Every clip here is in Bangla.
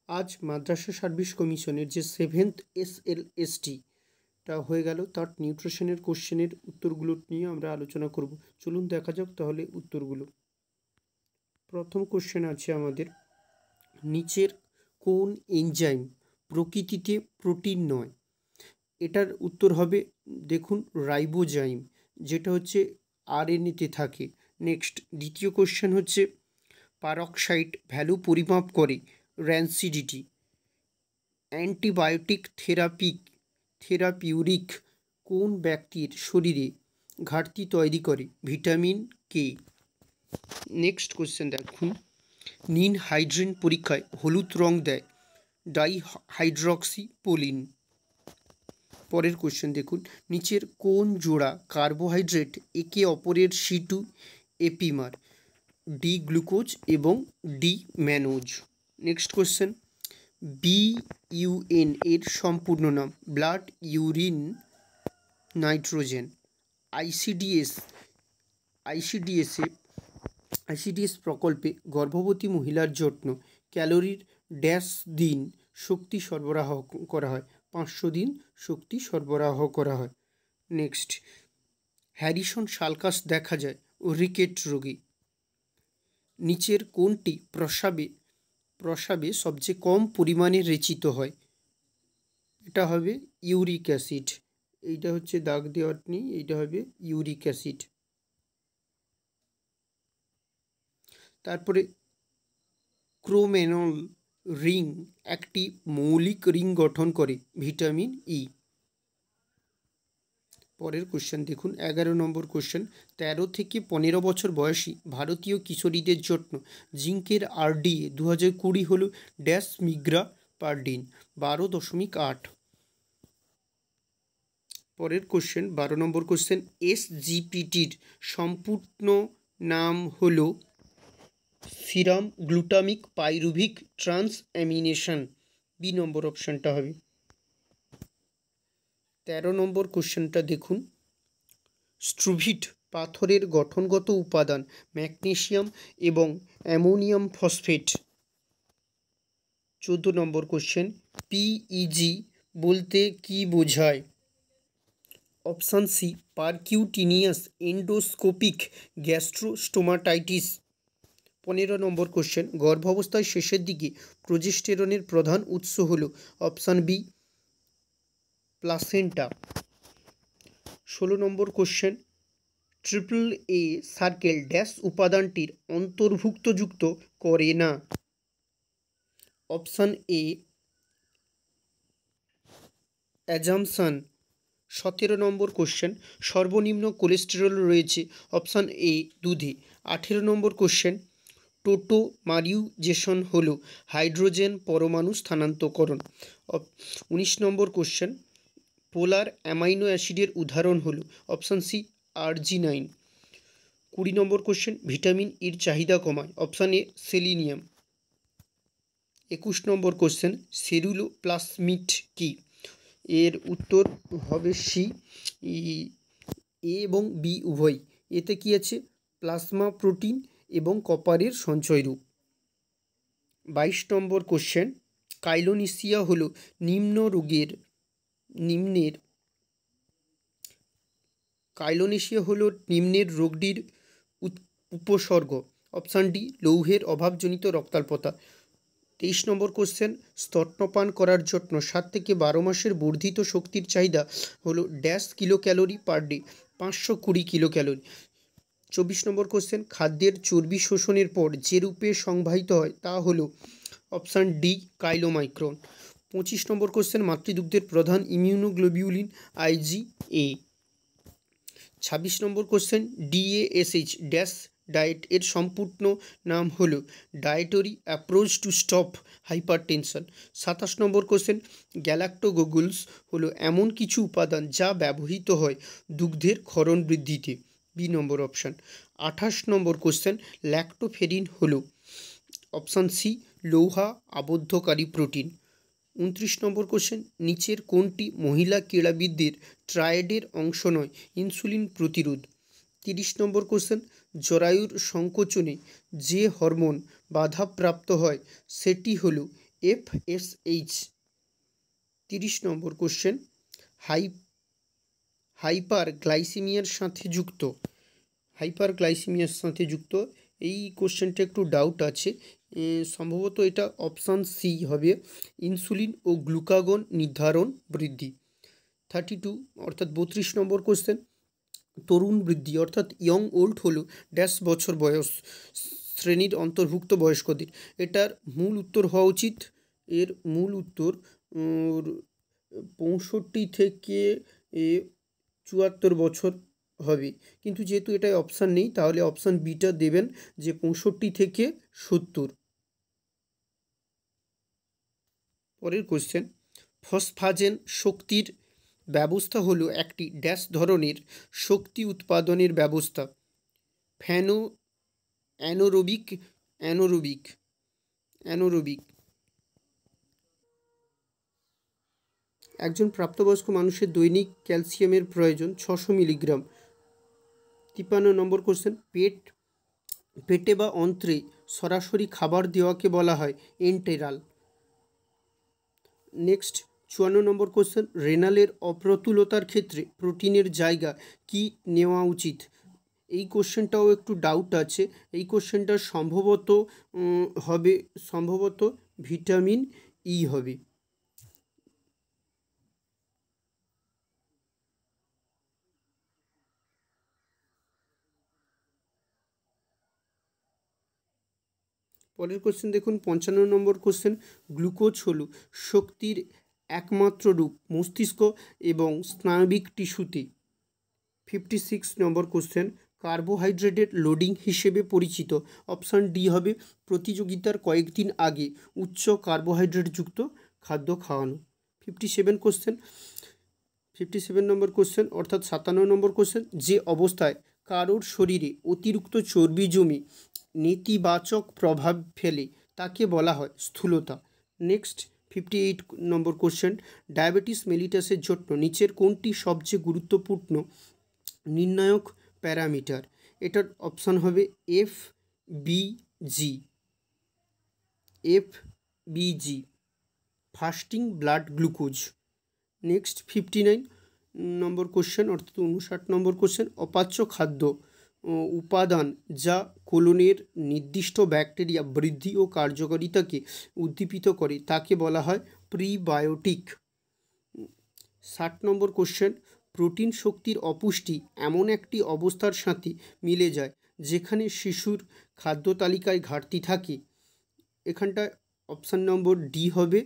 আজ মাদ্রাসা সার্ভিস কমিশনের যে 7th SLSTটা হয়ে গেল, তার নিউট্রিশনের কোশ্চেনের উত্তরগুলো নিয়ে আমরা আলোচনা করব। চলুন দেখা যাক তাহলে উত্তরগুলো। প্রথম কোশ্চেন আছে আমাদের, নিচের কোন এনজাইম প্রকৃতিতে প্রোটিন নয়? এটার উত্তর হবে দেখুন রাইবোজাইম, যেটা হচ্ছে আরএনএতে থাকে। নেক্সট দ্বিতীয় কোশ্চেন হচ্ছে, পারক্সাইড ভ্যালু পরিমাপ করে র্যানসিডিটি। অ্যান্টিবায়োটিক থেরাপিউরিক কোন ব্যক্তির শরীরে ঘাটতি তৈরি করে? Vitamin K. নেক্সট কোশ্চেন দেখুন, নিন হাইড্রেন পরীক্ষায় হলুদ রং দেয় ডাইহাইড্রক্সিপোলিন। পরের কোশ্চেন দেখুন, নিচের কোন জোড়া কার্বোহাইড্রেট একে অপরের C2 এপিমার? ডি গ্লুকোজ এবং D mannose. Next question, BUN এর সম্পূর্ণ নাম? Blood urine nitrogen. আইসিডিএস প্রকল্পে গর্ভবতী মহিলার জন্য ক্যালোরির ড্যাশ দিন শক্তি সরবরাহ করা হয়? 500 দিন শক্তি সরবরাহ করা হয়। নেক্সট, হ্যারিসন সালকাস দেখা যায় রিকেট রোগী। নিচের কোনটি প্রস্রাবে সবচেয়ে কম পরিমাণে রেচিত হয়? এটা হবে ইউরিক অ্যাসিড। এইটা হচ্ছে দাগ দেওয়ার নেই, এইটা হবে ইউরিক অ্যাসিড। তারপরে ক্রোমেনল রিং একটি মৌলিক রিং গঠন করে? Vitamin E. পরের কোশ্চেন দেখুন, 11 নম্বর কোশ্চেন, 13 থেকে 15 বছর বয়সী ভারতীয় কিশোরীদের জন্য জিঙ্কের RDA 2020 হল ড্যাশ মিগ্রা পার দিন? 12.8। পরের কোশ্চেন 12 নম্বর কোশ্চেন, SGPTর সম্পূর্ণ নাম হল সিরাম গ্লুটামিক পাইরুভিক ট্রান্সঅ্যামিনেশন। বি নম্বর অপশানটা হবে। 13 নম্বর কোশ্চেনটা দেখুন, স্ট্রুভিট পাথরের গঠনগত উপাদান ম্যাগনেসিয়াম এবং অ্যামোনিয়াম ফসফেট। 14 নম্বর কোশ্চেন, PEG বলতে কি বোঝায়? Option C percutaneous endoscopic gastrostomatitis. 15 নম্বর কোশ্চেন, গর্ভাবস্থায় শেষের দিকে প্রোজেস্টেরনের প্রধান উৎস হল? Option B placenta. 16 নম্বর কোশ্চেন, AAA সার্কেল ড্যাশ উপাদানটির অন্তর্ভুক্তযুক্ত করে না? Option A assumption. 17 নম্বর কোশ্চেন, সর্বনিম্ন কোলেস্টেরল রয়েছে? অপশান এ দুধে। 18 নম্বর কোশ্চেন, টোটোমারিউজেশন হল হাইড্রোজেন পরমাণু স্থানান্তরকরণ। 19 নম্বর কোশ্চেন, পোলার অ্যামাইনো অ্যাসিডের উদাহরণ হল? Option C arginine. 20 নম্বর কোশ্চেন, ভিটামিন ইর চাহিদা কমায়? Option A selenium. 21 নম্বর কোশ্চেন, সেলুলোপ্লাজমিড কি? এর উত্তর হবে সি, এ এবং বি উভয়। এতে কি আছে? প্লাজমা প্রোটিন এবং কপারের সঞ্চয়রূপ। 22 নম্বর কোশ্চেন, কাইলোনিসিয়া হল নিম্নের রোগটির উপসর্গ? অপশান ডি লৌহের অভাবজনিত রক্তাল্পতা। 23 নম্বর কোশ্চেন, স্তন্যপান করার জন্য 7 থেকে 12 মাসের বর্ধিত শক্তির চাহিদা হলো dash kilo calorie per day? 520 kilo calorie. 24 নম্বর কোশ্চেন, খাদ্যের চর্বি শোষণের পর যে রূপে সংবাহিত হয় তা হলো? Option D chylomicron. 25 নম্বর কোশ্চেন, মাতৃদুগ্ধের প্রধান ইমিউনোগ্লোবিউলিন IgA। 26 নম্বর কোশ্চেন, DASH ড্যাশ ডায়েট এর সম্পূর্ণ নাম হল dietary approach to stop hypertension. 27 নম্বর কোশ্চেন, গ্যালাক্টোগোগুলস হলো এমন কিছু উপাদান যা ব্যবহৃত হয় দুগ্ধের ক্ষরণ বৃদ্ধিতে? বি নম্বর অপশান। 28 নম্বর কোশ্চেন, ল্যাক্টোফেরিন হলো? অপশান সি লৌহা আবদ্ধকারী প্রোটিন। 29 নম্বর কোশ্চেন, নিচের কোনটি মহিলা ক্রীড়াবিদদের ট্রায়েডের অংশ নয়? ইনসুলিন প্রতিরোধ। 30 নম্বর কোশ্চেন, জরায়ুর সংকোচনে যে হরমোন বাধাপ্রাপ্ত হয় সেটি হলো FSH। 30 নম্বর কোশ্চেন, হাইপারগ্লাইসেমিয়ার সাথে যুক্ত এই কোশ্চেনটা একটু ডাউট আছে, সম্ভবত এটা অপশান সি হবে, ইনসুলিন ও গ্লুকাগন নির্ধারণ বৃদ্ধি। 32 অর্থাৎ 32 নম্বর কোশ্চেন, তরুণ বৃদ্ধি অর্থাৎ ইয়ং ওল্ড হলো ড্যাশ বছর বয়স শ্রেণীর অন্তর্ভুক্ত বয়স্কদের। এটার মূল উত্তর হওয়া উচিত, এর মূল উত্তর 65 থেকে 74 বছর হবে, কিন্তু যেহেতু এটাই অপশান নেই তাহলে অপশান বিটা দেবেন যে 65 থেকে 70। পরের কোশ্চেন, ফসফাজেন শক্তির ব্যবস্থা হলো একটি ড্যাশ ধরনের শক্তি উৎপাদনের ব্যবস্থা, অ্যানোরোবিক। একজন প্রাপ্তবয়স্ক মানুষের দৈনিক ক্যালসিয়ামের প্রয়োজন 600 মিলিগ্রাম। 53 নম্বর কোশ্চেন, পেটে বা অন্ত্রে সরাসরি খাবার দেওয়াকে বলা হয় এন্টেরাল। নেক্সট 54 নম্বর কোশ্চেন, রেনালের অপ্রতুলতার ক্ষেত্রে প্রোটিনের জায়গা কি নেওয়া উচিত? এই কোশ্চেনটাও একটু ডাউট আছে, এই কোশ্চেনটা সম্ভবত ভিটামিন ই হবে। পরের কোশ্চেন দেখুন 55 নম্বর কোশ্চেন, গ্লুকোজ হলো শক্তির একমাত্র রূপ মস্তিষ্ক এবং স্নায়বিক টিস্যুতে। 56 নম্বর কোশ্চেন, কার্বোহাইড্রেটের লোডিং হিসেবে পরিচিত অপশান ডি হবে প্রতিযোগিতার কয়েকদিন আগে উচ্চ কার্বোহাইড্রেটযুক্ত খাদ্য খাওয়ানো। 57 নম্বর কোশ্চেন অর্থাৎ 57 নম্বর কোশ্চেন, যে অবস্থায় কারোর শরীরে অতিরিক্ত চর্বি জমে নেতিবাচক প্রভাব ফেলে তাকে বলা হয় স্থূলতা। নেক্সট 58 নম্বর কোশ্চেন, ডায়াবেটিস মেলিটাসের জন্য নিচের কোনটি সবচেয়ে গুরুত্বপূর্ণ নির্ণায়ক প্যারামিটার? এটার অপশান হবে FBG, fasting blood glucose. Next 59 নম্বর কোশ্চেন অর্থাৎ 59 নম্বর কোশ্চেন, অপাচ্য খাদ্য উপাদান যা কোলনের নির্দিষ্ট ব্যাকটেরিয়া বৃদ্ধি ও কার্যকারিতাকে উদ্দীপিত করে তাকে বলা হয় প্রিবায়োটিক। 60 নম্বর কোশ্চেন, প্রোটিন শক্তির অপুষ্টি এমন একটি অবস্থার সাথে মিলে যায় যেখানে শিশুর খাদ্য তালিকায় ঘাটতি থাকে। এখানটায় অপশান নম্বর ডি হবে,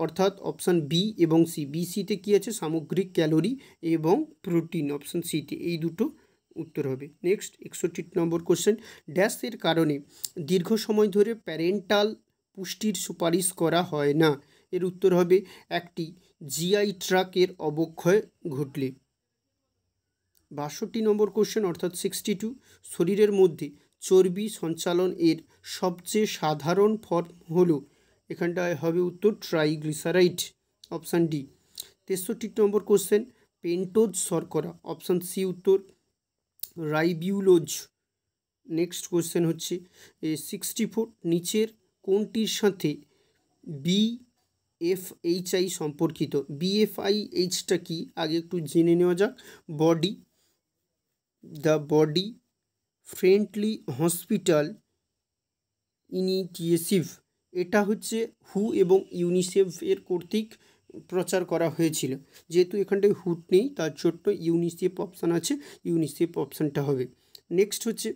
অর্থাৎ অপশান বি এবং সি। বিসিতে কী আছে, সামগ্রিক ক্যালোরি এবং প্রোটিন, অপশান সিতে এই দুটো উত্তর হবে। নেক্সট 61 নম্বর কোশ্চেন, ড্যাশের কারণে দীর্ঘ সময় ধরে প্যারেন্টাল পুষ্টির সুপারিশ করা হয় না? এর উত্তর হবে একটি জিআই ট্র্যাকের অবক্ষয় ঘটলে। 62 নম্বর কোশ্চেন অর্থাৎ 62, শরীরের মধ্যে চর্বি সঞ্চালন এর সবচেয়ে সাধারণ ফর্ম হলো, এখানটায় হবে উত্তর ট্রাইগ্লিসারাইড, অপশান ডি। 63 নম্বর কোশ্চেন, পেন্টোজ শর্করা, অপশান সি উত্তর রাইবিউলোজ। নেক্সট কোশ্চেন হচ্ছে 64, নিচের কোনটির সাথে BFHI সম্পর্কিত? BFIHটা কি আগে একটু জেনে নেওয়া যাক। The body friendly hospital initiative, এটা হচ্ছে হু এবং ইউনিসেফ এর কর্তৃক প্রচার করা হয়েছিল। যেহেতু এখানটায় হু নেই তার জন্য ইউনিসেফ অপশান আছে, ইউনিসেফ অপশানটা হবে। নেক্সট হচ্ছে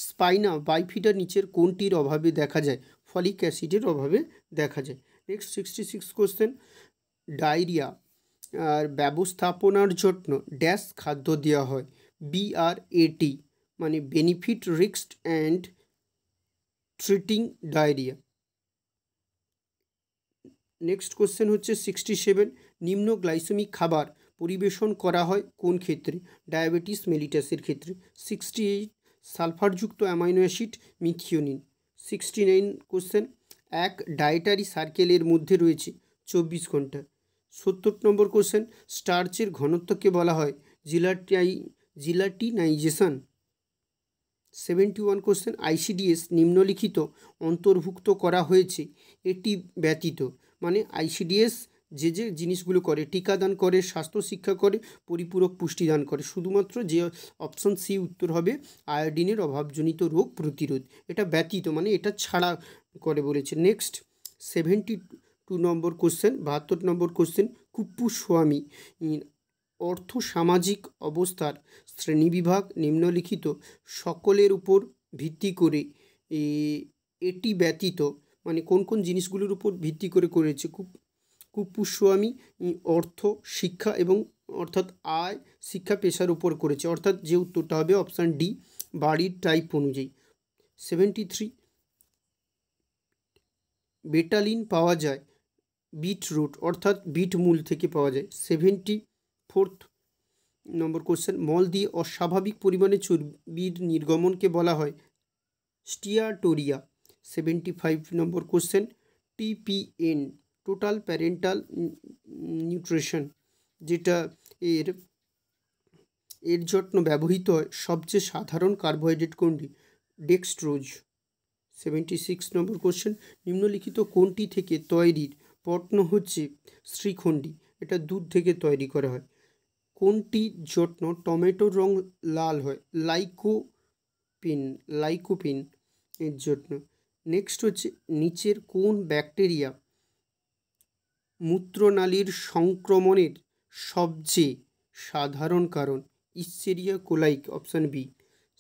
স্পাইনা বাইফিডা নিচের কোনটির অভাবে দেখা যায়? ফলিক অ্যাসিডের অভাবে দেখা যায়। নেক্সট 66 কোশ্চেন, ডায়রিয়া আর ব্যবস্থাপনার জন্য ড্যাশ খাদ্য দেওয়া হয়? BRAT মানে benefit risk and treating diarrhoea. Next question হচ্ছে 67, নিম্ন গ্লাইসেমিক খাবার পরিবেশন করা হয় কোন ক্ষেত্রে? ডায়াবেটিস মেলিটাসের ক্ষেত্রে। 68, সালফারযুক্ত অ্যামাইনো অ্যাসিড মিথিওনিন। 69 কোশ্চেন, এক ডায়েটারি সার্কেলের মধ্যে রয়েছে 24 ঘন্টা। 70 নম্বর কোশ্চেন, স্টার্চের ঘনত্বকে বলা হয় জিলাটিনাইজেশন। 71 কোশ্চেন, আইসিডিএস নিম্নলিখিত অন্তর্ভুক্ত করা হয়েছে এটি ব্যতীত, মানে আইসিডিএস যে যে জিনিসগুলো করে, টিকাদান করে, স্বাস্থ্য শিক্ষা করে, পরিপূরক পুষ্টিদান করে, শুধুমাত্র যে অপশন সি উত্তর হবে আয়োডিনের অভাবজনিত রোগ প্রতিরোধ, এটা ব্যতীত মানে এটা ছাড়া করে বলেছে। নেক্সট 72 নম্বর কোশ্চেন, 72 নম্বর কোশ্চেন, কুপ্পুস্বামী অর্থ সামাজিক অবস্থার শ্রেণীবিভাগ নিম্নলিখিত সকলের উপর ভিত্তি করে এটি ব্যতীত, মানে কোন কোন জিনিসগুলোর উপর ভিত্তি করে করেছে। কুপ্পুস্বামী অর্থ, শিক্ষা এবং অর্থাৎ আয়, শিক্ষা, পেশার উপর করেছে, অর্থাৎ যে উত্তরটা হবে অপশান ডি বাড়ির টাইপ অনুযায়ী। 73 বেটালিন পাওয়া যায় বিট রুট অর্থাৎ বিট মূল থেকে পাওয়া যায়। 74 নম্বর কোশ্চেন, মল দিয়ে অস্বাভাবিক পরিমাণে চর্বির নির্গমনকে বলা হয় স্টিয়াটোরিয়া। 75 নম্বর question, TPN total parenteral nutrition, যেটা এর জন্য ব্যবহৃত হয় সবচেয়ে সাধারণ কার্বোহাইড্রেট কোনটি? ডেক্সট্রোজ। 76 নম্বর কোশ্চেন, নিম্নলিখিত কোনটি থেকে তৈরির পণ্য হচ্ছে শ্রীখণ্ডী, এটা দুধ থেকে তৈরি করা হয়। কোনটির জন্য টমেটোর রং লাল হয়? লাইকোপিন এর জন্য। নেক্সট হচ্ছে, নিচের কোন ব্যাকটেরিয়া মূত্রনালীর সংক্রমণের সবচেয়ে সাধারণ কারণ? ইশ্চেরিয়া কোলাই, অপশান বি।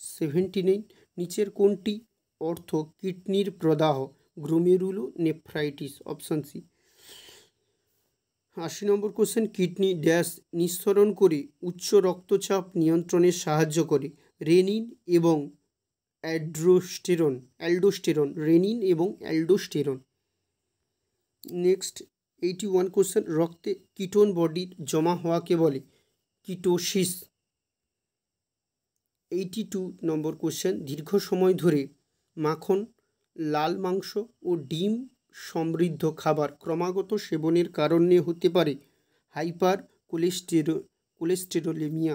79 নিচের কোনটি অর্থ কিডনির প্রদাহ? Glomerulonephritis, option C. 80 নম্বর কোশ্চেন, কিডনি ড্যাশ নিঃসরণ করে উচ্চ রক্তচাপ নিয়ন্ত্রণে সাহায্য করে? রেনিন এবং অ্যালডোস্টেরন। রেনিন এবং অ্যালডোস্টেরন। নেক্সট 81 কোশ্চেন, রক্তে কিটোন বডির জমা হওয়াকে বলে কিটোসিস। 82 নম্বর কোশ্চেন, দীর্ঘ সময় ধরে মাখন, লাল মাংস ও ডিম সমৃদ্ধ খাবার ক্রমাগত সেবনের কারণে হতে পারে হাইপার কোলেস্টেরোলেমিয়া।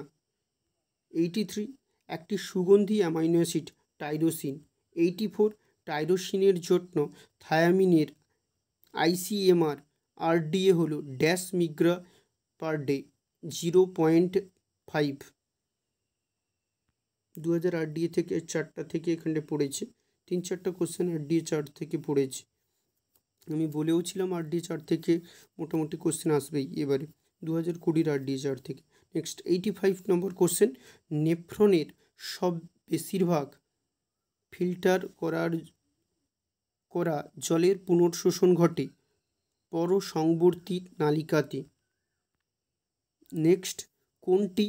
83 একটি সুগন্ধি অ্যামাইনো অ্যাসিড টাইরোসিন। 84 টাইরোসিনের জন্য থায়ামিনের আইসিএমআর আরডিএ হলো ড্যাশ মিগ্রা পার ডে, 0.5। 2000 আরডিএ থেকে 4টা থেকে এখানে পড়েছে, 3-4টা কোশ্চেন আরডিএ 4 থেকে পড়েছে। আমি বলেওছিলাম আরডিএ 4 থেকে মোটামুটি কোশ্চেন আসবেই এবারে, 2020 আরডিএ 4 থেকে। নেক্সট 85 নম্বর কোশ্চেন, নেফ্রনের বেশিরভাগ ফিল্টার করা জলের পুনর্শোষণ ঘটে পরসংবর্তী নালিকাতে। নেক্সট, কোনটি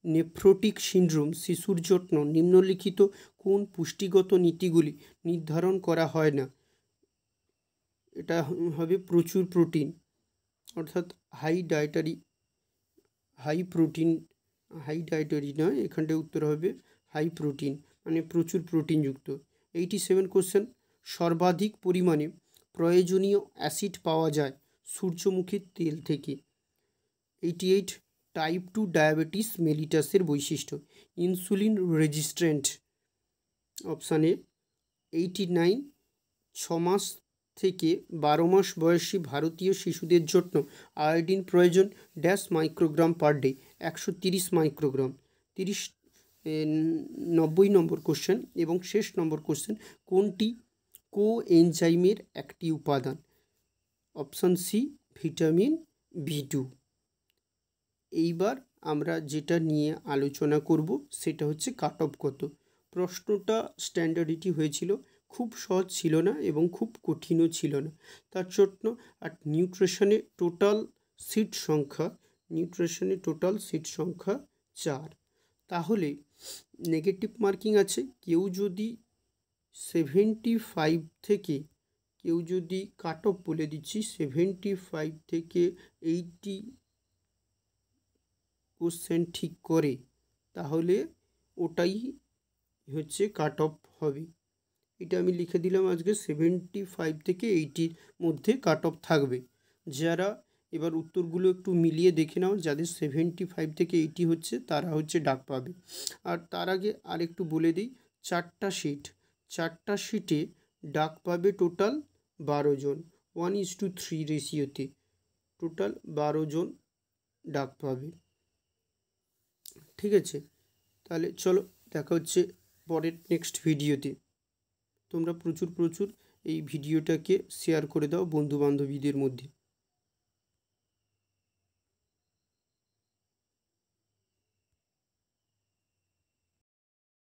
নেফ্রোটিক সিনড্রোম শিশুর জন্য নিম্নলিখিত কোন পুষ্টিগত নীতিগুলি নির্ধারণ করা হয় না? এটা হবে প্রচুর প্রোটিন, অর্থাৎ হাই ডায়েটারি নয়, এখানটায় উত্তর হবে হাই প্রোটিন, মানে প্রচুর প্রোটিনযুক্ত। 87 কোশ্চেন, সর্বাধিক পরিমাণে প্রয়োজনীয় অ্যাসিড পাওয়া যায় সূর্যমুখীর তেল থেকে। 88 টাইপ 2 ডায়াবেটিস মেলিটাসের বৈশিষ্ট্য? Insulin resistant, option A. 89 6 মাস থেকে 12 মাস বয়সী ভারতীয় শিশুদের জন্য আয়োডিন প্রয়োজন dash microgram per day, 130 microgram. 90 number question এবং শেষ নম্বর কোশ্চেন, কোনটি কোএনজাইমের একটি উপাদান? Option C vitamin B2। এইবার আমরা যেটা নিয়ে আলোচনা করব সেটা হচ্ছে কাট অফ কত। প্রশ্নটা স্ট্যান্ডার্ডিটি হয়েছিল, খুব সহজ ছিল না এবং খুব কঠিনও ছিল না। তার জন্য আর নিউট্রিশনে টোটাল সিট সংখ্যা 4। তাহলে নেগেটিভ মার্কিং আছে, কেউ যদি 75 থেকে, কেউ যদি কাট অফ বলে দিচ্ছি 75 থেকে 80% ঠিক করে, তাহলে ওটাই হচ্ছে কাট অফ হবে। এটা আমি লিখে দিলাম আজকে, 75 থেকে 80-র মধ্যে কাট অফ থাকবে। যারা এবার উত্তরগুলো একটু মিলিয়ে দেখে নাও, যাদের 75 থেকে 80 হচ্ছে তারা হচ্ছে ডাক পাবে। আর তার আগে আর একটু বলে দিই, চারটা সিটে ডাক পাবে টোটাল 12 জন, 1:3 রেশিওতে টোটাল 12 জন ডাক পাবে। ঠিক আছে, তাহলে চলো দেখা হচ্ছে পরের নেক্সট ভিডিওতে। তোমরা প্রচুর এই ভিডিওটাকে শেয়ার করে দাও বন্ধু বান্ধবীদের মধ্যে।